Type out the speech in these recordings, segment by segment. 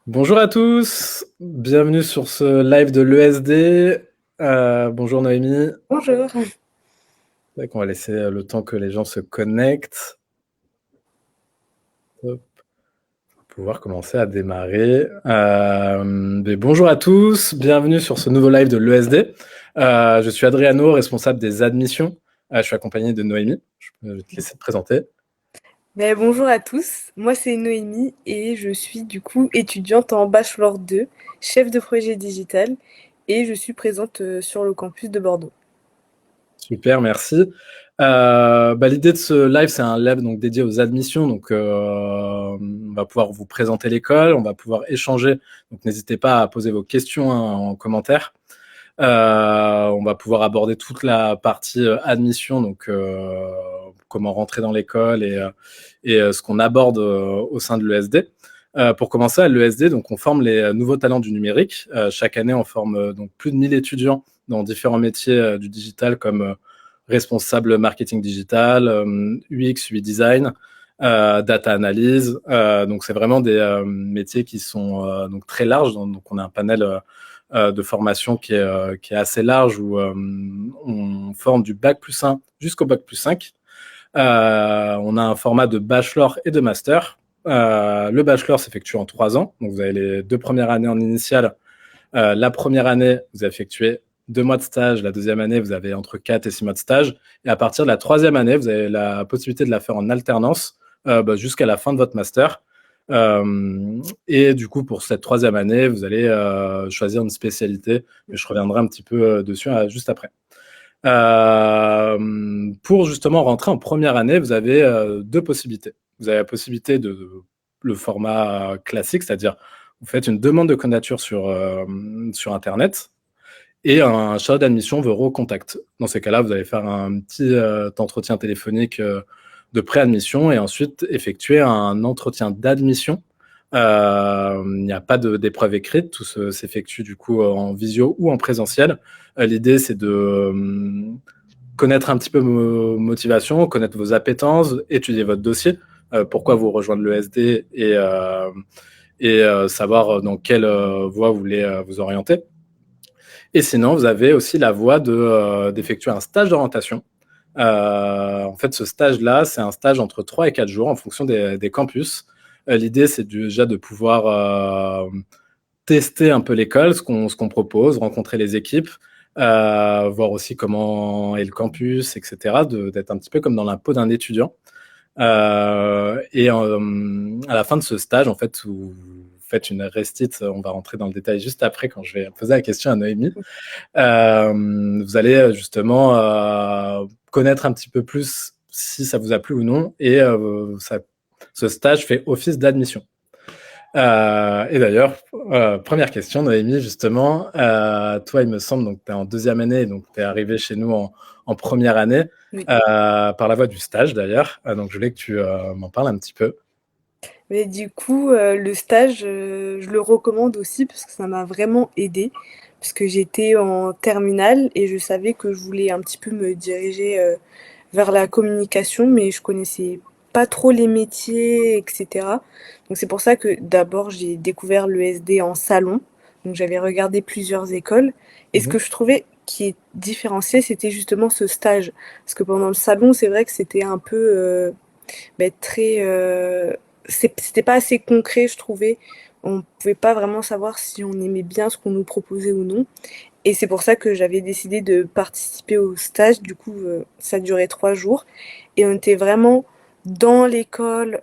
Bonjour à tous, bienvenue sur ce live de l'ESD. Bonjour Noémie. Bonjour. Donc, on va laisser le temps que les gens se connectent. Hop, pour pouvoir commencer à démarrer. Mais bonjour à tous, bienvenue sur ce nouveau live de l'ESD. Je suis Adriano, responsable des admissions. Je suis accompagné de Noémie. Je vais te laisser te présenter. Bonjour à tous, moi c'est Noémie et je suis du coup étudiante en Bachelor 2, chef de projet digital et je suis présente sur le campus de Bordeaux. Super, merci. L'idée de ce live, c'est un live donc, dédié aux admissions. Donc, on va pouvoir vous présenter l'école, on va pouvoir échanger. Donc, n'hésitez pas à poser vos questions en commentaire. On va pouvoir aborder toute la partie admission, donc comment rentrer dans l'école et ce qu'on aborde au sein de l'ESD. Pour commencer, à l'ESD, donc on forme les nouveaux talents du numérique. Chaque année, on forme donc plus de 1000 étudiants dans différents métiers du digital comme responsable marketing digital, UX, UI design, data analyse. Donc c'est vraiment des métiers qui sont donc très larges. Donc on a un panel de formation qui est assez large où on forme du bac plus 1 jusqu'au bac plus 5. On a un format de bachelor et de master. Le bachelor s'effectue en 3 ans. Donc vous avez les 2 premières années en initiale. La première année, vous effectuez 2 mois de stage. La deuxième année, vous avez entre 4 et 6 mois de stage. Et à partir de la troisième année, vous avez la possibilité de la faire en alternance jusqu'à la fin de votre master. Et du coup, pour cette troisième année, vous allez choisir une spécialité. Mais je reviendrai un petit peu dessus juste après. Pour justement rentrer en première année, vous avez 2 possibilités. Vous avez la possibilité de le format classique, c'est-à-dire vous faites une demande de candidature sur Internet et un chargé d'admission vous recontacte. Dans ces cas-là, vous allez faire un petit entretien téléphonique de préadmission et ensuite effectuer un entretien d'admission. Il n'y a pas d'épreuve écrite, tout s'effectue du coup en visio ou en présentiel. L'idée, c'est de connaître un petit peu vos motivations, connaître vos appétences, étudier votre dossier, pourquoi vous rejoindre l'ESD et savoir dans quelle voie vous voulez vous orienter. Et sinon, vous avez aussi la voie d'effectuer un stage d'orientation. En fait, ce stage-là, c'est un stage entre 3 et 4 jours en fonction des campus. L'idée, c'est déjà de pouvoir tester un peu l'école, ce qu'on propose, rencontrer les équipes, voir aussi comment est le campus, etc., d'être un petit peu comme dans la peau d'un étudiant. À la fin de ce stage, en fait, où vous faites une restite, on va rentrer dans le détail juste après quand je vais poser la question à Noémie. Vous allez justement connaître un petit peu plus si ça vous a plu ou non, et ce stage fait office d'admission. Et d'ailleurs, première question, Noémie, justement, toi, il me semble, donc tu es en deuxième année, donc tu es arrivé chez nous en première année, Oui. par la voie du stage d'ailleurs. Donc je voulais que tu m'en parles un petit peu. Mais du coup, le stage, je le recommande aussi parce que ça m'a vraiment aidée. Parce que j'étais en terminale et je savais que je voulais un petit peu me diriger vers la communication, mais je connaissais pas trop les métiers, etc. Donc c'est pour ça que d'abord j'ai découvert l'ESD en salon. Donc j'avais regardé plusieurs écoles. Et ce Mhm. que je trouvais qui est différencié, c'était justement ce stage. Parce que pendant le salon, c'est vrai que c'était un peu très c'était pas assez concret, je trouvais. On pouvait pas vraiment savoir si on aimait bien ce qu'on nous proposait ou non. Et c'est pour ça que j'avais décidé de participer au stage. Du coup, ça durait 3 jours. Et on était vraiment dans l'école.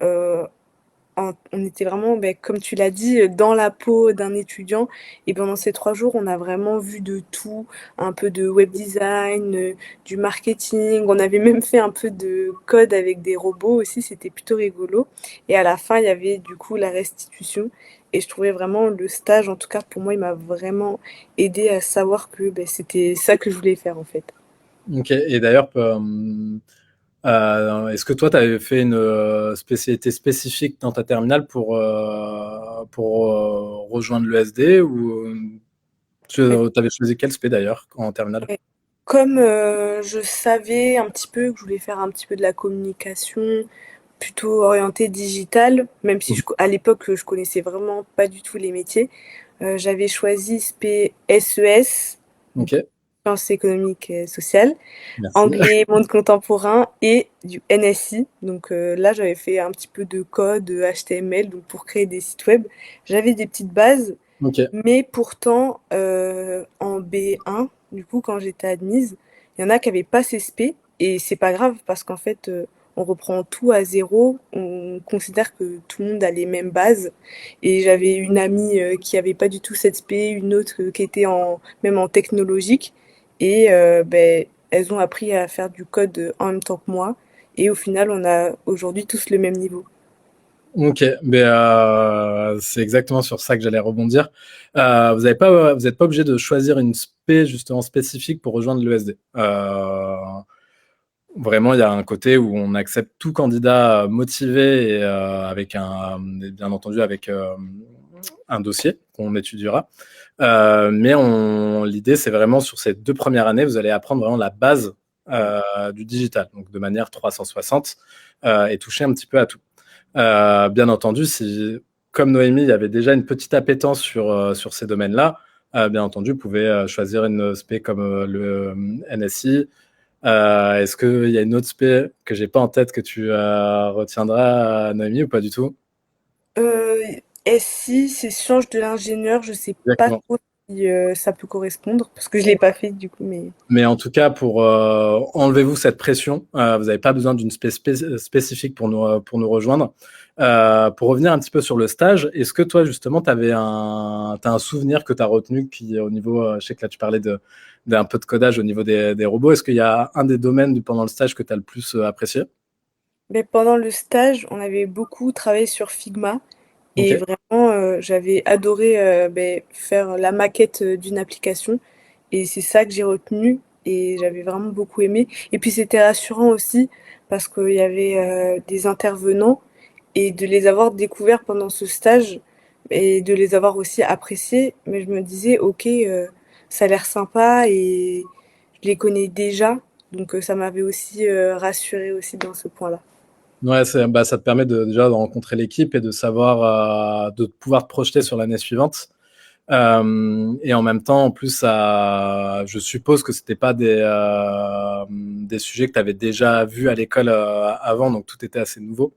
On était vraiment, comme tu l'as dit, dans la peau d'un étudiant. Et pendant ces 3 jours, on a vraiment vu de tout, un peu de web design, du marketing. On avait même fait un peu de code avec des robots aussi, c'était plutôt rigolo. Et à la fin, il y avait du coup la restitution. Et je trouvais vraiment le stage, en tout cas pour moi, il m'a vraiment aidé à savoir que c'était ça que je voulais faire en fait. Ok, et d'ailleurs, est-ce que toi, tu avais fait une spécialité spécifique dans ta terminale pour rejoindre l'ESD ou tu avais choisi quel spé d'ailleurs en terminale? Ouais. Comme je savais un petit peu que je voulais faire un petit peu de la communication, plutôt orientée digital, même si à l'époque, je connaissais vraiment pas du tout les métiers. J'avais choisi spé SES, donc Ok, sciences économiques et sociales, merci. anglais, monde contemporain et du NSI. Donc là, j'avais fait un petit peu de code HTML donc pour créer des sites web. J'avais des petites bases, Ok, mais pourtant, en B1, du coup, quand j'étais admise, il y en a qui avaient pas ces spé et c'est pas grave parce qu'en fait, on reprend tout à zéro. On considère que tout le monde a les mêmes bases et j'avais une amie, qui avait pas du tout cette spé, une autre, qui était même en technologique et elles ont appris à faire du code, en même temps que moi et au final, on a aujourd'hui tous le même niveau. ok, mais c'est exactement sur ça que j'allais rebondir. Vous n'êtes pas obligé de choisir une spé justement spécifique pour rejoindre l'ESD. Vraiment, il y a un côté où on accepte tout candidat motivé et bien entendu avec un dossier qu'on étudiera. L'idée, c'est vraiment sur ces 2 premières années, vous allez apprendre vraiment la base du digital, donc de manière 360 et toucher un petit peu à tout. Bien entendu, si, comme Noémie, il y avait déjà une petite appétence sur ces domaines-là, bien entendu, vous pouvez choisir une spé comme le NSI. Est-ce qu'il y a une autre spé que j'ai pas en tête que tu retiendras, Noémie, ou pas du tout? SI, c'est sciences de l'ingénieur. Je sais pas Exactement. trop si ça peut correspondre parce que je l'ai pas fait du coup, mais Mais en tout cas, pour enlevez-vous cette pression. Vous n'avez pas besoin d'une spécifique pour nous rejoindre. Pour revenir un petit peu sur le stage, est-ce que toi, justement, t'as un souvenir que tu as retenu qui, au niveau, je sais que là, tu parlais d'un peu de codage au niveau des robots. Est-ce qu'il y a un des domaines pendant le stage que tu as le plus apprécié? pendant le stage, on avait beaucoup travaillé sur Figma Ok. et vraiment j'avais adoré faire la maquette d'une application et c'est ça que j'ai retenu et j'avais vraiment beaucoup aimé. Et puis c'était rassurant aussi parce qu'il y avait des intervenants et de les avoir découverts pendant ce stage et de les avoir aussi appréciés. Mais je me disais, ok, ça a l'air sympa et je les connais déjà. Donc ça m'avait aussi rassurée aussi dans ce point-là. Ouais, ça te permet déjà de rencontrer l'équipe et de savoir, de pouvoir te projeter sur l'année suivante. Et en même temps, en plus, je suppose que c'était pas des sujets que tu avais déjà vus à l'école avant, donc tout était assez nouveau.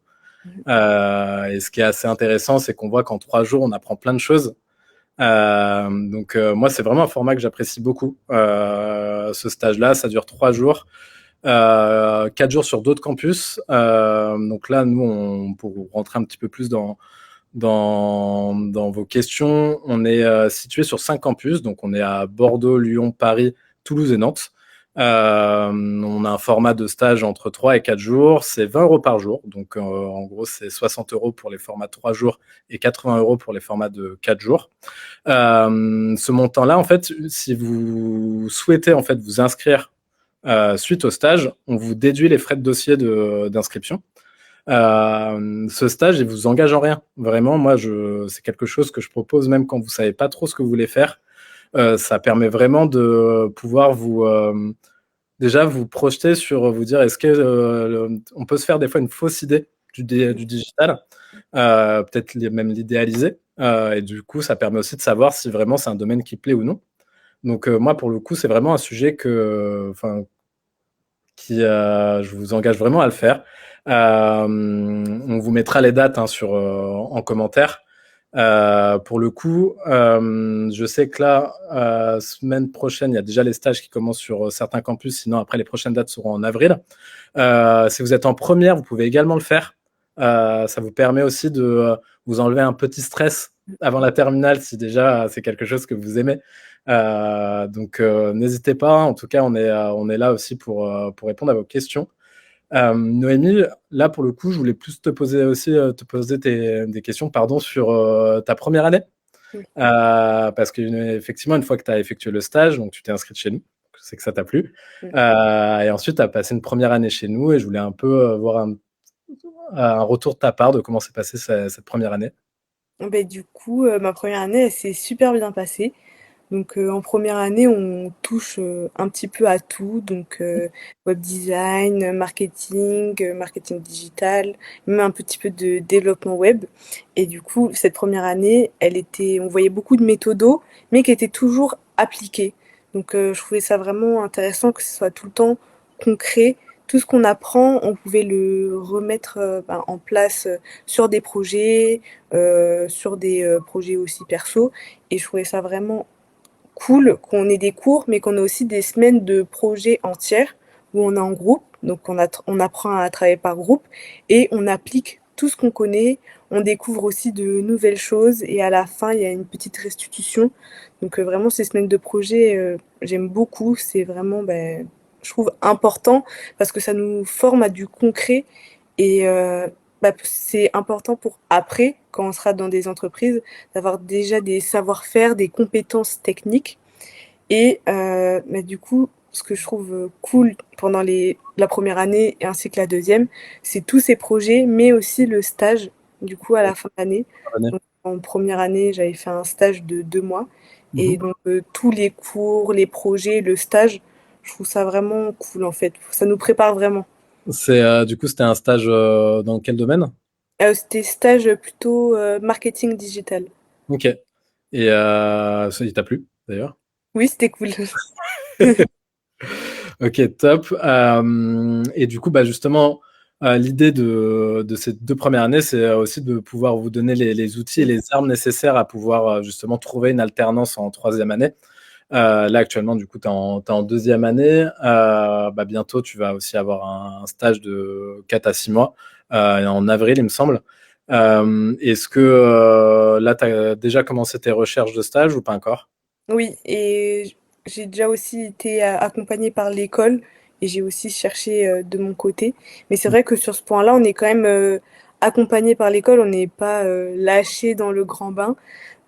Et ce qui est assez intéressant, c'est qu'on voit qu'en 3 jours, on apprend plein de choses. Moi, c'est vraiment un format que j'apprécie beaucoup. Ce stage-là, ça dure 3 jours. 4 jours sur d'autres campus. Donc là, nous, pour rentrer un petit peu plus dans vos questions, on est situé sur 5 campus. Donc on est à Bordeaux, Lyon, Paris, Toulouse et Nantes. On a un format de stage entre 3 et 4 jours. C'est 20 euros par jour. Donc en gros, c'est 60 euros pour les formats de 3 jours et 80 euros pour les formats de 4 jours. Ce montant-là, en fait, si vous souhaitez en fait vous inscrire suite au stage, on vous déduit les frais de dossier d'inscription. Ce stage, il vous engage en rien. Vraiment, moi, c'est quelque chose que je propose même quand vous savez pas trop ce que vous voulez faire. Ça permet vraiment de pouvoir déjà vous projeter sur vous dire est-ce que on peut se faire des fois une fausse idée du digital, peut-être même l'idéaliser. Et du coup, ça permet aussi de savoir si vraiment c'est un domaine qui plaît ou non. Donc moi, pour le coup, c'est vraiment un sujet je vous engage vraiment à le faire. On vous mettra les dates en commentaire. Pour le coup, je sais que là, semaine prochaine, il y a déjà les stages qui commencent sur certains campus. Sinon, après, les prochaines dates seront en avril. Si vous êtes en première, vous pouvez également le faire. Ça vous permet aussi de vous enlever un petit stress avant la terminale si déjà c'est quelque chose que vous aimez. N'hésitez pas. En tout cas, on est là aussi pour répondre à vos questions. Noémie, là pour le coup, je voulais plus te poser des questions pardon, sur ta première année. Oui. Parce qu'effectivement, une fois que tu as effectué le stage, donc tu t'es inscrite chez nous, c'est que ça t'a plu. Mm. Et ensuite, tu as passé une première année chez nous et je voulais un peu voir un retour de ta part de comment s'est passée cette première année. Du coup, ma première année, elle s'est super bien passée. Donc en première année, on touche un petit peu à tout, donc web design, marketing, marketing digital, même un petit peu de développement web. Et du coup, cette première année, on voyait beaucoup de méthodos, mais qui étaient toujours appliquées. Donc je trouvais ça vraiment intéressant que ce soit tout le temps concret. Tout ce qu'on apprend, on pouvait le remettre en place sur des projets, sur des projets aussi perso. Et je trouvais ça vraiment cool qu'on ait des cours, mais qu'on ait aussi des semaines de projets entières où on est en groupe. Donc on apprend à travailler par groupe et on applique tout ce qu'on connaît. On découvre aussi de nouvelles choses et à la fin, il y a une petite restitution. Donc vraiment, ces semaines de projet, j'aime beaucoup. C'est vraiment, ben, je trouve, important parce que ça nous forme à du concret et bah, c'est important pour après, quand on sera dans des entreprises, d'avoir déjà des savoir-faire, des compétences techniques. Et mais du coup, ce que je trouve cool pendant la première année et ainsi que la deuxième, c'est tous ces projets, mais aussi le stage, du coup, à la fin de l'année. Donc, en première année, j'avais fait un stage de 2 mois. Et Mhm. donc, tous les cours, les projets, le stage, je trouve ça vraiment cool, en fait. Ça nous prépare vraiment. Du coup, c'était un stage dans quel domaine? C'était stage plutôt marketing digital. Ok. Et ça, il t'a plu, d'ailleurs? Oui, c'était cool. Ok, top. Et du coup, bah justement, l'idée de ces 2 premières années, c'est aussi de pouvoir vous donner les outils et Oui, les armes nécessaires à pouvoir justement trouver une alternance en troisième année. Là, actuellement, du coup, t'es en deuxième année. Bah, bientôt, tu vas aussi avoir un stage de 4 à 6 mois, en avril, il me semble. Est-ce que là, tu as déjà commencé tes recherches de stage ou pas encore? oui, et j'ai déjà aussi été accompagnée par l'école et j'ai aussi cherché de mon côté. Mais c'est vrai que sur ce point-là, on est quand même accompagné par l'école, on n'est pas lâché dans le grand bain.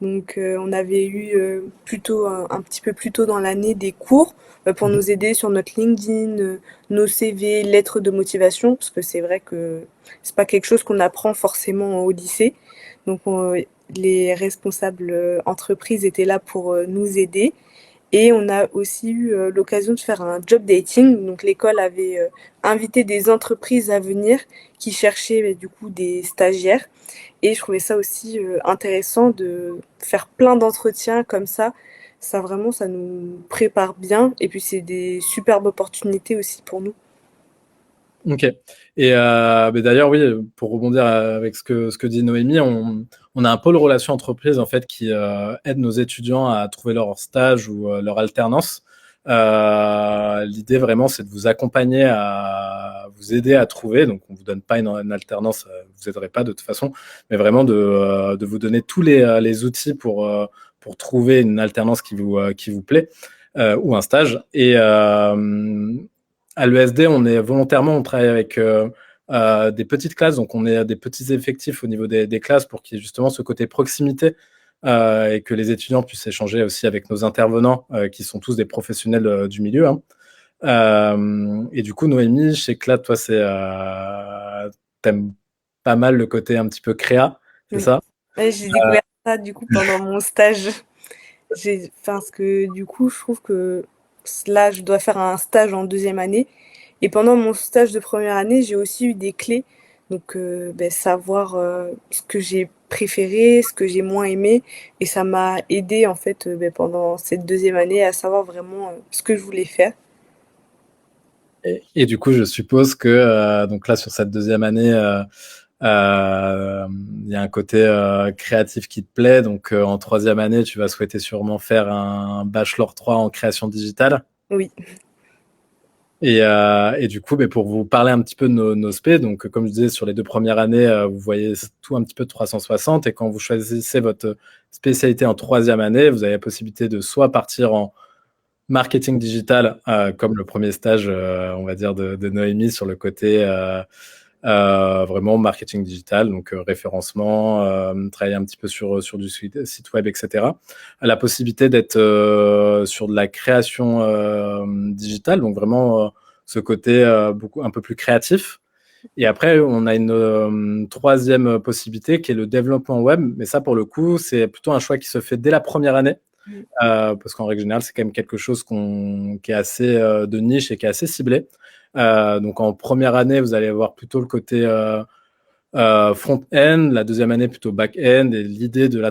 Donc on avait eu plutôt un petit peu plus tôt dans l'année des cours pour Mhm. nous aider sur notre LinkedIn, nos CV, lettres de motivation, parce que c'est vrai que c'est pas quelque chose qu'on apprend forcément au lycée. Donc les responsables entreprises étaient là pour nous aider. Et on a aussi eu l'occasion de faire un job dating. Donc l'école avait invité des entreprises à venir qui cherchaient du coup des stagiaires. Et je trouvais ça aussi intéressant de faire plein d'entretiens comme ça. Ça vraiment, ça nous prépare bien. Et puis c'est des superbes opportunités aussi pour nous. Ok. Et mais d'ailleurs, oui, pour rebondir avec ce que dit Noémie, on a un pôle relations entreprises en fait qui aide nos étudiants à trouver leur stage ou leur alternance. L'idée vraiment, c'est de vous accompagner à vous aider à trouver. Donc, on vous donne pas une alternance, vous aiderez pas de toute façon, mais vraiment de vous donner tous les outils pour trouver une alternance qui vous plaît ou un stage. Et à l'ESD, on travaille avec des petites classes, donc on est à des petits effectifs au niveau des classes pour qu'il y ait justement ce côté proximité et que les étudiants puissent échanger aussi avec nos intervenants qui sont tous des professionnels du milieu. Hein. Et du coup, Noémie, je sais que là, toi, t'aimes pas mal le côté un petit peu créa, c'est Oui. ça? Ouais, j'ai découvert ça du coup pendant mon stage. Enfin, parce que du coup, je trouve que là, je dois faire un stage en deuxième année. Et pendant mon stage de première année, j'ai aussi eu des clés. Donc, ben, savoir ce que j'ai préféré, ce que j'ai moins aimé. Et ça m'a aidé, en fait, ben, pendant cette deuxième année à savoir vraiment ce que je voulais faire. Et du coup, je suppose que donc là, sur cette deuxième année, il y a un côté créatif qui te plaît. Donc, en troisième année, tu vas souhaiter sûrement faire un bachelor 3 en création digitale. Oui, Et du coup, ben, pour vous parler un petit peu de nos spé, donc comme je disais, sur les 2 premières années, vous voyez tout un petit peu de 360. Et quand vous choisissez votre spécialité en troisième année, vous avez la possibilité de soit partir en marketing digital, comme le premier stage, on va dire, de Noémie sur le côté vraiment marketing digital, donc référencement, travailler un petit peu sur du site web, etc. La possibilité d'être sur de la création digitale, donc vraiment ce côté un peu plus créatif. Et après, on a une troisième possibilité qui est le développement web, mais ça, pour le coup, c'est plutôt un choix qui se fait dès la première année. Mmh. parce qu'en règle générale, c'est quand même quelque chose qui est assez de niche et qui est assez ciblé. Donc en première année, vous allez avoir plutôt le côté front-end, la deuxième année plutôt back-end, et l'idée de la